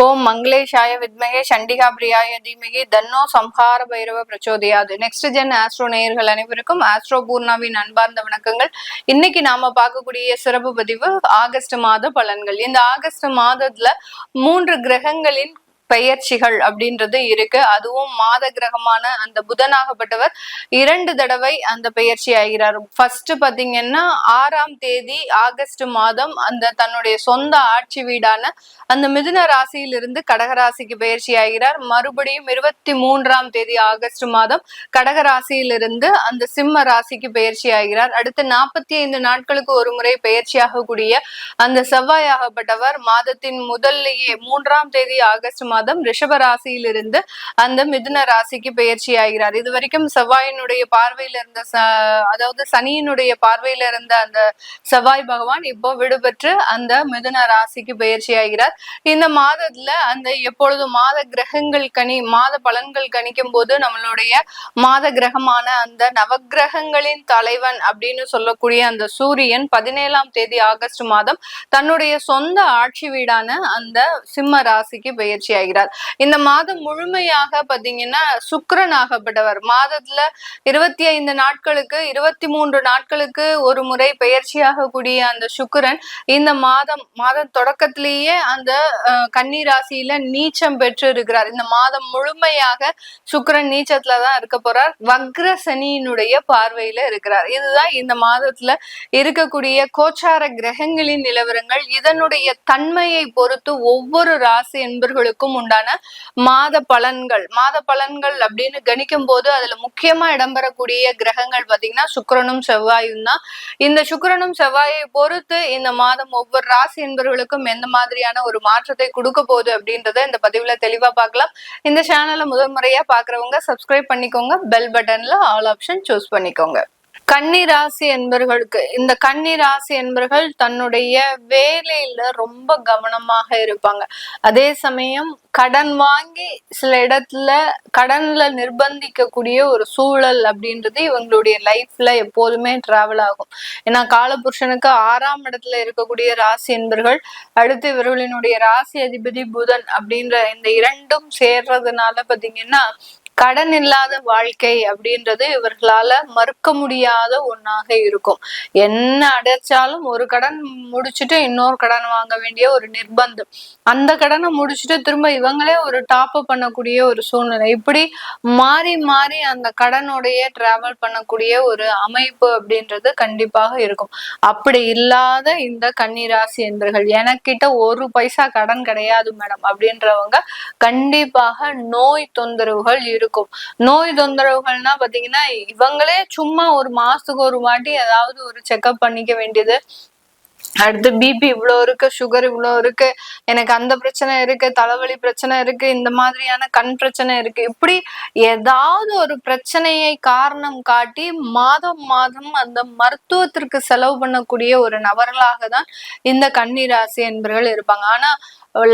ஓம் மங்களேஷாய வித்மகே சண்டிகா பிரியாய தீமகி தன்னோ சம்ஹார பைரவ பிரச்சோதயாது. நெக்ஸ்ட் ஜென் ஆஸ்ட்ரோ நேயர்கள் அனைவருக்கும் ஆஸ்ட்ரோ பூர்ணாவின் அன்பார்ந்த வணக்கங்கள். இன்னைக்கு நாம பார்க்கக்கூடிய சிறப்பு பதிவு ஆகஸ்ட் மாத பலன்கள். இந்த ஆகஸ்ட் மாதத்துல 3 கிரகங்களின் பெயர்ச்சிகள் அப்படின்றது இருக்கு. அதுவும் மாத கிரகமான அந்த புதனாகப்பட்டவர் 2 தடவை அந்த பெயர்ச்சி ஆகிறார். ஃபர்ஸ்ட் பாத்தீங்கன்னா 6ஆம் தேதி ஆகஸ்ட் மாதம் அந்த தன்னுடைய சொந்த ஆட்சி வீடான அந்த மிதுன ராசியிலிருந்து கடகராசிக்கு பயிற்சி ஆகிறார். மறுபடியும் 23ஆம் தேதி ஆகஸ்ட் மாதம் கடகராசியிலிருந்து அந்த சிம்ம ராசிக்கு பயிற்சி ஆகிறார். அடுத்து 45 நாட்களுக்கு ஒரு முறை பயிற்சியாகக்கூடிய அந்த செவ்வாயாகப்பட்டவர் மாதத்தின் முதல்லையே 3ஆம் தேதி ஆகஸ்ட் மாதம் ரிஷப ராசியிலிருந்து அந்த மிதுன ராசிக்கு பயிற்சி ஆகிறார். இது வரைக்கும் செவ்வாயினுடைய பார்வையில இருந்த அதாவது சனியினுடைய பார்வையில இருந்த அந்த செவ்வாய் பகவான் இப்போ விடுபெற்று அந்த மிதுன ராசிக்கு பயிற்சி ஆகிறார். இந்த மாதத்துல அந்த எப்பொழுதும் மாத கிரகங்கள் மாத பலன்கள் கணிக்கும் போது நம்மளுடைய மாத கிரகமான அந்த நவகிரகங்களின் தலைவன் அப்படின்னு சொல்லக்கூடிய அந்த சூரியன் 17ஆம் தேதி ஆகஸ்ட் மாதம் தன்னுடைய சொந்த ஆட்சி வீடான அந்த சிம்ம ராசிக்கு பயிற்சி ஆகிறார். இந்த மாதம் முழுமையாக பாத்தீங்கன்னா சுக்கிரன் ஆகப்பட்டவர் மாதத்துல 25 நாட்களுக்கு 23 நாட்களுக்கு ஒரு முறை பயிற்சியாக கூடிய அந்த சுக்கிரன் இந்த மாதம் தொடக்கத்திலேயே அந்த கன்னி ராசியில நீச்சம் பெற்று இருக்கிறார். இந்த மாதம் முழுமையாக சுக்கிரன் நீச்சத்துலதான் இருக்க போறார். வக்ர சனியினுடைய பார்வையில இருக்கிறார். இதுதான் இந்த மாதத்துல இருக்கக்கூடிய கோச்சார கிரகங்களின் நிலவரங்கள். இதனுடைய தன்மையை பொறுத்து ஒவ்வொரு ராசி என்பர்களுக்கும் உண்டான மாத பலன்கள் அப்படின்னு கணிக்கும் போது அதுல முக்கியமா இடம்பெறக்கூடிய கிரகங்கள் பாத்தீங்கன்னா சுக்கிரனும் செவ்வாயும் தான். இந்த சுக்கிரனும் செவ்வாயை பொறுத்து இந்த மாதம் ஒவ்வொரு ராசி என்பவர்களுக்கும் எந்த மாதிரியான ஒரு மாற்றத்தை கொடுக்க போகுது அப்படின்றத இந்த பதிவுல தெளிவா பார்க்கலாம். இந்த சேனலை முதல் முறையா பாக்குறவங்க சப்ஸ்கிரைப் பண்ணிக்கோங்க. பெல் பட்டன்ல ஆல் ஆப்ஷன் சூஸ் பண்ணிக்கோங்க. கன்னி ராசி என்பர்களுக்கு இந்த கன்னி ராசி என்பர்கள் தன்னுடைய வேலையில ரொம்ப கவனமாக இருப்பாங்க. அதே சமயம் கடன் வாங்கி சில இடத்துல கடன்ல நிர்பந்திக்கக்கூடிய ஒரு சூழல் அப்படின்றது இவங்களுடைய லைஃப்ல எப்போதுமே டிராவல் ஆகும். ஏன்னா காலபுருஷனுக்கு 6ஆம் இடத்துல இருக்கக்கூடிய ராசி என்பர்கள் அடுத்து இவர்களினுடைய ராசி அதிபதி புதன் அப்படின்ற இந்த இரண்டும் சேர்றதுனால பாத்தீங்கன்னா கடன் இல்லாத வாழ்க்கை அப்படின்றது இவர்களால மறுக்க முடியாத ஒன்னாக இருக்கும். என்ன அடைச்சாலும் ஒரு கடன் முடிச்சுட்டு இன்னொரு கடன் வாங்க வேண்டிய ஒரு நிர்பந்தம், அந்த கடனை முடிச்சுட்டு திரும்ப இவங்களே ஒரு டாப் அப் பண்ணக்கூடிய ஒரு சூழ்நிலை, இப்படி மாறி மாறி அந்த கடனுடைய டிராவல் பண்ணக்கூடிய ஒரு அமைப்பு அப்படின்றது கண்டிப்பாக இருக்கும். அப்படி இல்லாத இந்த கன்னிராசி என்பர்கள் எனக்கிட்ட ஒரு பைசா கடன் கிடையாது மேடம் அப்படின்றவங்க கண்டிப்பாக நோய் தொந்தரவுகள் இருக்கும். நோய் தொந்தரவுகள்னா பாத்தீங்கன்னா இவங்களே சும்மா ஒரு மாசத்துக்கு ஒரு வாட்டி ஏதாவது ஒரு செக்அப் பண்ணிக்க வேண்டியது. அடுத்து பிபி இவ்வளவு இருக்கு, சுகர் இவ்வளவு இருக்கு, எனக்கு அந்த பிரச்சனை இருக்கு, தலைவலி பிரச்சனை இருக்கு, இந்த மாதிரியான கண் பிரச்சனை இருக்கு, இப்படி ஏதாவது ஒரு பிரச்சனையை காரணம் காட்டி மாதம் மாதம் அந்த மருத்துவத்திற்கு செலவு பண்ணக்கூடிய ஒரு நபர்களாக தான் இந்த கன்னி ராசி என்பவர்கள் இருப்பாங்க. ஆனா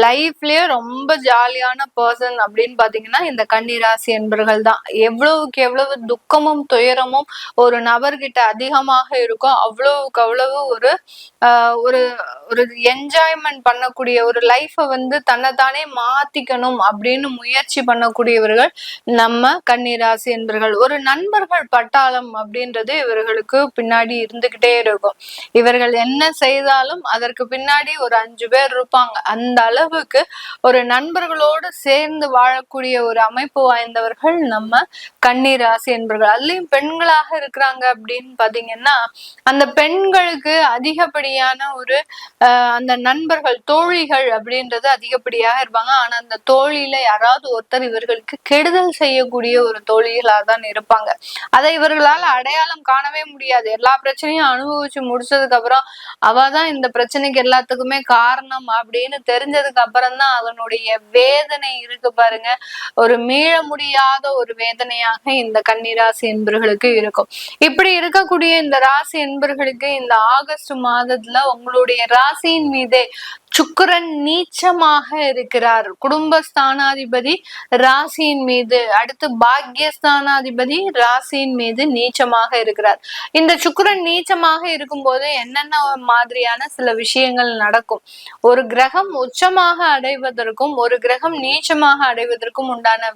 லைஃப்லயே ரொம்ப ஜாலியான பர்சன் அப்படின்னு பாத்தீங்கன்னா இந்த கன்னி ராசி என்பர்கள் தான். எவ்வளவுக்கு எவ்வளவு துக்கமும் துயரமும் ஒரு நபர்கிட்ட அதிகமாக இருக்கோ அவ்வளவுக்கு அவ்வளவு ஒரு ஒரு ஒரு என்ஜாய்மெண்ட் பண்ணக்கூடிய ஒரு லைஃபை தன்னைத்தானே மாத்திக்கணும் அப்படின்னு முயற்சி பண்ணக்கூடியவர்கள் நம்ம கன்னி ராசி என்பர்கள். ஒரு நண்பர்கள் பட்டாளம் அப்படின்றது இவர்களுக்கு பின்னாடி இருந்துகிட்டே இருக்கும். இவர்கள் என்ன செய்தாலும் அதற்கு பின்னாடி ஒரு 5 பேர் இருப்பாங்க. அந்த அளவுக்கு ஒரு நண்பர்களோடு சேர்ந்து வாழக்கூடிய ஒரு அமைப்பு வாய்ந்தவர்கள் நம்ம கன்னி ராசி என்பர்கள். அதுலயும் பெண்களாக இருக்கிறாங்க அப்படின்னு பாத்தீங்கன்னா அந்த பெண்களுக்கு அதிகப்படியான ஒரு அந்த நண்பர்கள் தோழிகள் அப்படின்றது அதிகப்படியாக இருப்பாங்க. ஆனா அந்த தோழியில யாராவது ஒருத்தர் இவர்களுக்கு கெடுதல் செய்யக்கூடிய ஒரு தோழிகளாக தான் இருப்பாங்க. அதை இவர்களால் அடையாளம் காணவே முடியாது. எல்லா பிரச்சனையும் அனுபவிச்சு முடிச்சதுக்கு அப்புறம் அவதான் இந்த பிரச்சனைக்கு எல்லாத்துக்குமே காரணம் அப்படின்னு தெரிஞ்சதுக்கு அப்புறம் தான் அதனுடைய வேதனை இருக்கு பாருங்க, ஒரு மீள முடியாத ஒரு வேதனையாக இந்த கன்னிராசி என்பர்களுக்கு இருக்கும். இப்படி இருக்கக்கூடிய இந்த ராசி என்பர்களுக்கு இந்த ஆகஸ்ட் மாதத்துல உங்களுடைய ராசியின் மீதே சுக்கிரன் நீச்சமாக இருக்கிறார். குடும்பஸ்தானாதிபதி ராசியின் மீது, அடுத்து பாக்யஸ்தானாதிபதி ராசியின் மீது நீச்சமாக இருக்கிறார். இந்த சுக்கிரன் நீச்சமாக இருக்கும்போது என்னென்ன மாதிரியான சில விஷயங்கள் நடக்கும்? ஒரு கிரகம் உச்சமாக அடைவதற்கும் ஒரு கிரகம் நீச்சமாக அடைவதற்கும் உண்டான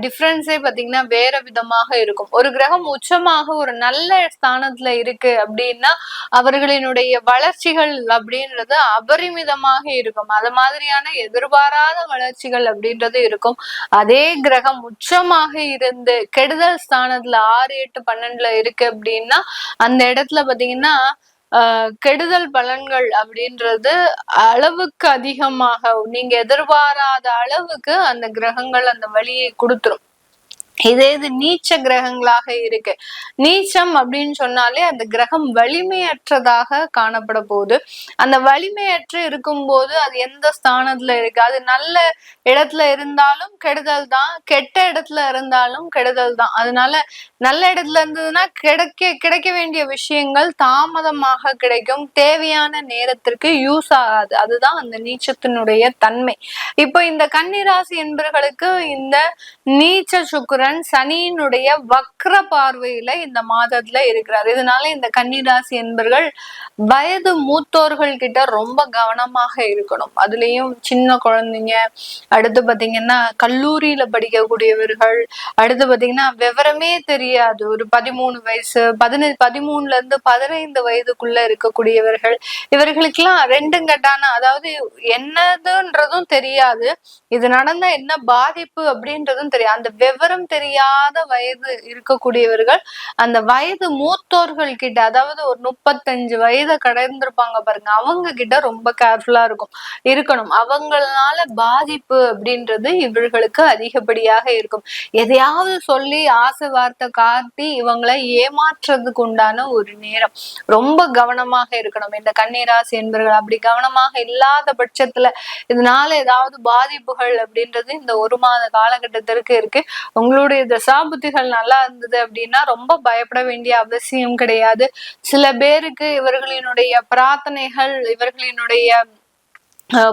டிஃபரன்ஸே பாத்தீங்கன்னா வேற விதமாக இருக்கும். ஒரு கிரகம் உச்சமாக ஒரு நல்ல ஸ்தானத்துல இருக்கு அப்படின்னா அவர்களினுடைய வளர்ச்சிகள் அப்படின்றது அபரிமிதமாக இருக்கும். அது மாதிரியான எதிர்பாராத வளர்ச்சிகள் அப்படின்றது இருக்கும். அதே கிரகம் உச்சமாக இருந்து கெடுதல் ஸ்தானத்துல 6, 8, 12 இருக்கு அப்படின்னா அந்த இடத்துல பாத்தீங்கன்னா கெடுதல் பலன்கள் அப்படின்றது அளவுக்கு அதிகமாக நீங்க எதிர்பாராத அளவுக்கு அந்த கிரகங்கள் அந்த வழியை கொடுத்துரும். இதே இது நீச்ச கிரகங்களாக இருக்கு. நீச்சம் அப்படின்னு சொன்னாலே அந்த கிரகம் வலிமையற்றதாக காணப்பட போகுது. அந்த வலிமையற்று இருக்கும்போது அது எந்த ஸ்தானத்துல இருக்கு, அது நல்ல இடத்துல இருந்தாலும் கெடுதல் தான், கெட்ட இடத்துல இருந்தாலும் கெடுதல் தான். அதனால நல்ல இடத்துல இருந்ததுன்னா கிடைக்க வேண்டிய விஷயங்கள் தாமதமாக கிடைக்கும், தேவையான நேரத்திற்கு யூஸ் ஆகாது. அதுதான் அந்த நீச்சத்தினுடைய தன்மை. இப்போ இந்த கன்னிராசி என்பவர்களுக்கு இந்த நீச்ச சுக்கிரன் சனியினுடைய வக்ர பார்வையில இந்த மாதத்துல இருக்கிறார். இதனால இந்த கன்னிராசி என்பர்கள் வயது மூத்தோர்கள் கிட்ட ரொம்ப கவனமாக இருக்கணும். அதுலயும் சின்ன குழந்தைங்க, அடுத்து பாத்தீங்கன்னா கல்லூரியில படிக்கக்கூடியவர்கள், அடுத்து பாத்தீங்கன்னா விவரமே தெரியாது ஒரு 13 வயசு 13ல இருந்து 15 வயதுக்குள்ள இருக்கக்கூடியவர்கள், இவர்களுக்கெல்லாம் ரெண்டும் கட்டான, அதாவது என்னதுன்றதும் தெரியாது, இது நடந்தா என்ன பாதிப்பு அப்படின்றதும் தெரியாது. அந்த விவரம் தெரியாத வயது இருக்கக்கூடியவர்கள் அந்த வயது மூத்தோர்கள் கிட்ட, அதாவது ஒரு 35 வயதை கடந்திருப்பாங்க பாருங்க, அவங்க கிட்ட ரொம்ப கேர்ஃபுல்லா இருக்கணும். அவங்களால பாதிப்பு அப்படின்றது இவர்களுக்கு அதிகப்படியாக இருக்கும். எதையாவது சொல்லி ஆசை வார்த்தை காட்டி இவங்களை ஏமாற்றுறதுக்கு உண்டான ஒரு நேரம். ரொம்ப கவனமாக இருக்கணும் இந்த கன்னிராசி என்பவர்கள். அப்படி கவனமாக இல்லாத பட்சத்துல இதனால ஏதாவது பாதிப்புகள் அப்படின்றது இந்த 1 மாத காலகட்டத்திற்கு இருக்கு. உங்களுடைய தசாபுத்திகள் நல்லா இருந்தது அப்படின்னா ரொம்ப பயப்பட வேண்டிய அவசியம் கிடையாது. சில பேருக்கு இவர்களினுடைய பிரார்த்தனைகள், இவர்களினுடைய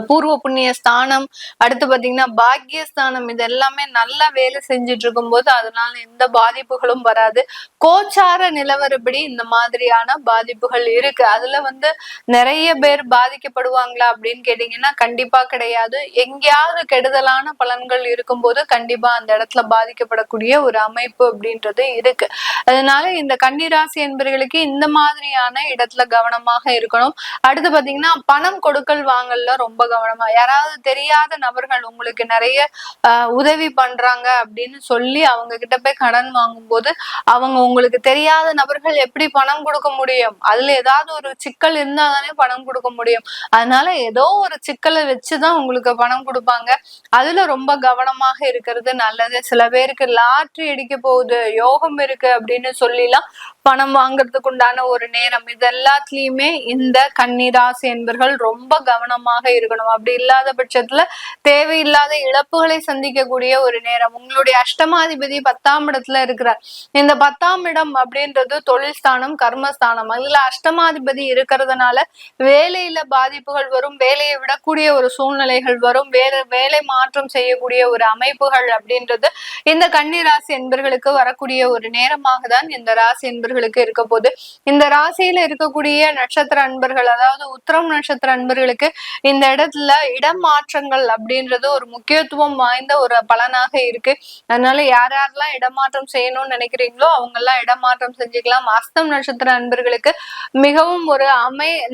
பூர்வ புண்ணிய ஸ்தானம், அடுத்து பாத்தீங்கன்னா பாக்கியஸ்தானம், இது எல்லாமே நல்லா வேலை செஞ்சுட்டு இருக்கும் போது அதனால எந்த பாதிப்புகளும் வராது. கோச்சார நிலவரப்படி இந்த மாதிரியான பாதிப்புகள் இருக்கு. அதுல நிறைய பேர் பாதிக்கப்படுவாங்களா அப்படின்னு கேட்டீங்கன்னா கண்டிப்பா கிடையாது. எங்கேயாவது கெடுதலான பலன்கள் இருக்கும்போது கண்டிப்பா அந்த இடத்துல பாதிக்கப்படக்கூடிய ஒரு அமைப்பு அப்படின்றது இருக்கு. அதனால இந்த கன்னிராசி என்பவர்களுக்கு இந்த மாதிரியான இடத்துல கவனமாக இருக்கணும். அடுத்து பாத்தீங்கன்னா பணம் கொடுக்கல் வாங்கல்ல ரொம்ப கவனமா, யாராவது தெரியாத நபர்கள் உங்களுக்கு நிறைய உதவி பண்றாங்க அப்படின்னு சொல்லி அவங்க கிட்ட போய் கடன் வாங்கும் போது அவங்க உங்களுக்கு தெரியாத நபர்கள் எப்படி பணம் கொடுக்க முடியும்? அதுல ஏதாவது ஒரு சிக்கல் இருந்தா தானே பணம் கொடுக்க முடியும். அதனால ஏதோ ஒரு சிக்கலை வச்சுதான் உங்களுக்கு பணம் கொடுப்பாங்க. அதுல ரொம்ப கவனமாக இருக்கிறது நல்லது. சில பேருக்கு லாட்டரி அடிக்க போகுது, யோகம் இருக்கு அப்படின்னு சொல்லிலாம் பணம் வாங்குறதுக்கு உண்டான ஒரு நேரம். இது எல்லாத்துலயுமே இந்த கன்னிராசி என்பர்கள் ரொம்ப கவனமாக இருக்கணும். அப்படி இல்லாத பட்சத்துல தேவையில்லாத இழப்புகளை சந்திக்கக்கூடிய ஒரு நேரம். உங்களுடைய அஷ்டமாதிபதி 10ஆம் இடத்துல இருக்கிறார். இந்த 10ஆம் இடம் அப்படின்றது தொழில் ஸ்தானம், கர்மஸ்தானம். அதுல அஷ்டமாதிபதி இருக்கிறதுனால வேலையில பாதிப்புகள் வரும், வேலையை விடக்கூடிய ஒரு சூழ்நிலைகள் வரும், வேலை மாற்றம் செய்யக்கூடிய ஒரு அமைப்புகள் அப்படின்றது இந்த கன்னிராசி என்பர்களுக்கு வரக்கூடிய ஒரு நேரமாக தான் இந்த ராசி என்பர்களுக்கு இருக்க போது. இந்த ராசியில இருக்கக்கூடிய நட்சத்திர அன்பர்கள், அதாவது உத்திரம் நட்சத்திர அன்பர்களுக்கு இந்த இடத்துல இடமாற்றங்கள் அப்படின்றது ஒரு முக்கியத்துவம் வாய்ந்த ஒரு பலனாக இருக்கு. அதனால யாரெல்லாம் இடமாற்றம் செய்யணும்னு நினைக்கிறீங்களோ அவங்க எல்லாம் இடமாற்றம் செஞ்சுக்கலாம். அஸ்தம் நட்சத்திர அன்பர்களுக்கு மிகவும் ஒரு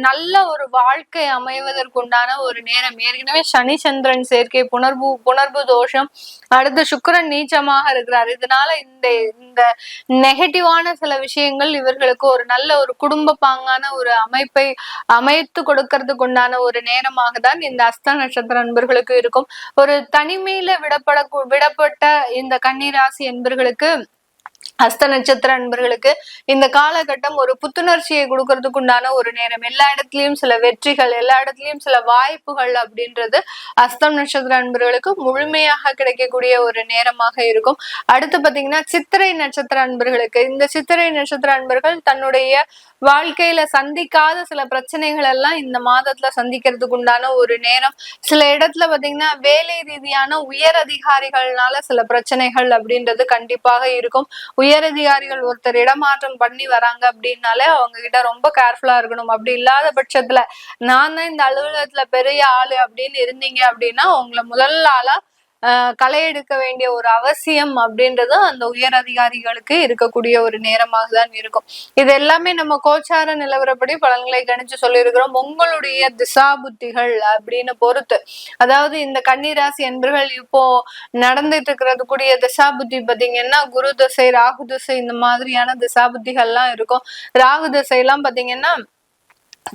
நல்ல ஒரு வாழ்க்கை அமைவதற்குண்டான ஒரு நேரம். ஏற்கனவே சனி சந்திரன் சேர்க்கை, புணர்வு தோஷம், அடுத்து சுக்கிரன் நீச்சமாக இருக்கிறார். இதனால இந்த நெகட்டிவான சில விஷயங்கள் இவர்களுக்கு ஒரு நல்ல ஒரு குடும்ப பாங்கான ஒரு அமைப்பை அமைத்து கொடுக்கறதுக்கு உண்டான ஒரு நேரமாக தான் இந்த அஸ்த நட்சத்திர அன்பர்களுக்கு இருக்கும். ஒரு தனிமையில விடப்பட்ட இந்த கன்னிராசி என்பர்களுக்கு ஹஸ்த நட்சத்திர அன்பர்களுக்கு இந்த காலகட்டம் ஒரு புத்துணர்ச்சியை கொடுக்கறதுக்கு உண்டான ஒரு நேரம். எல்லா இடத்துலயும் சில வெற்றிகள், எல்லா இடத்துலயும் சில வாய்ப்புகள் அப்படின்றது ஹஸ்தம் நட்சத்திர அன்பர்களுக்கு முழுமையாக கிடைக்கக்கூடிய ஒரு நேரமாக இருக்கும். அடுத்து பாத்தீங்கன்னா சித்திரை நட்சத்திர அன்பர்களுக்கு, இந்த சித்திரை நட்சத்திர அன்பர்கள் தன்னுடைய வாழ்க்கையில சந்திக்காத சில பிரச்சனைகள் எல்லாம் இந்த மாதத்துல சந்திக்கிறதுக்கு உண்டான ஒரு நேரம். சில இடத்துல பாத்தீங்கன்னா வேலை ரீதியான உயர் அதிகாரிகள்னால சில பிரச்சனைகள் அப்படின்றது கண்டிப்பாக இருக்கும். உயரதிகாரிகள் ஒருத்தர் இடமாற்றம் பண்ணி வராங்க அப்படின்னாலே அவங்க கிட்ட ரொம்ப கேர்ஃபுல்லா இருக்கணும். அப்படி இல்லாத பட்சத்துல நான் தான் இந்த அலுவலகத்துல பெரிய ஆளு அப்படின்னு இருந்தீங்க அப்படின்னா உங்களை முதல் ஆளா களை எடுக்க வேண்டிய ஒரு அவசியம் அப்படின்றது அந்த உயர் அதிகாரிகளுக்கு இருக்கக்கூடிய ஒரு நேரமாக தான் இருக்கும். இது எல்லாமே நம்ம கோச்சார நிலவரப்படி பலன்களை கணிச்சு சொல்லியிருக்கிறோம். உங்களுடைய திசா புத்திகள் அப்படின்னு பொறுத்து, அதாவது இந்த கன்னிராசி என்பர்கள் இப்போ நடந்துட்டு இருக்கிறது கூடிய திசா புத்தி பாத்தீங்கன்னா குரு திசை, ராகு திசை, இந்த மாதிரியான திசா புத்திகள்லாம் இருக்கும். ராகு திசை எல்லாம் பாத்தீங்கன்னா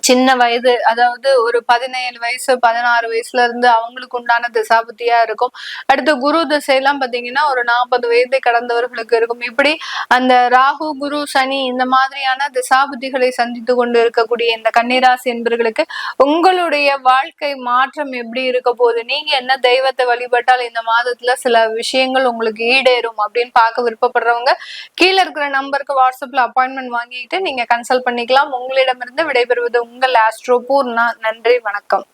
சின்ன வயது, அதாவது ஒரு 17 வயசு 16 வயசுல இருந்து அவங்களுக்கு உண்டான திசாபுத்தியா இருக்கும். அடுத்து குரு திசையெல்லாம் பாத்தீங்கன்னா ஒரு 40 வயதை கடந்தவர்களுக்கு இருக்கும். இப்படி அந்த ராகு, குரு, சனி இந்த மாதிரியான திசாபுத்திகளை சந்தித்து கொண்டு இருக்கக்கூடிய இந்த கன்னிராசி என்பர்களுக்கு உங்களுடைய வாழ்க்கை மாற்றம் எப்படி இருக்க போகுது, நீங்க என்ன தெய்வத்தை வழிபட்டால் இந்த மாதத்துல சில விஷயங்கள் உங்களுக்கு ஈடேறும் அப்படின்னு பார்க்க விருப்பப்படுறவங்க கீழே இருக்கிற நம்பருக்கு வாட்ஸ்அப்ல அப்பாயின்மெண்ட் வாங்கிட்டு நீங்க கன்சல்ட் பண்ணிக்கலாம். உங்களிடமிருந்து விடைபெறுவது உங்கள் ஆஸ்ட்ரோ பூர்ணா. நன்றி, வணக்கம்.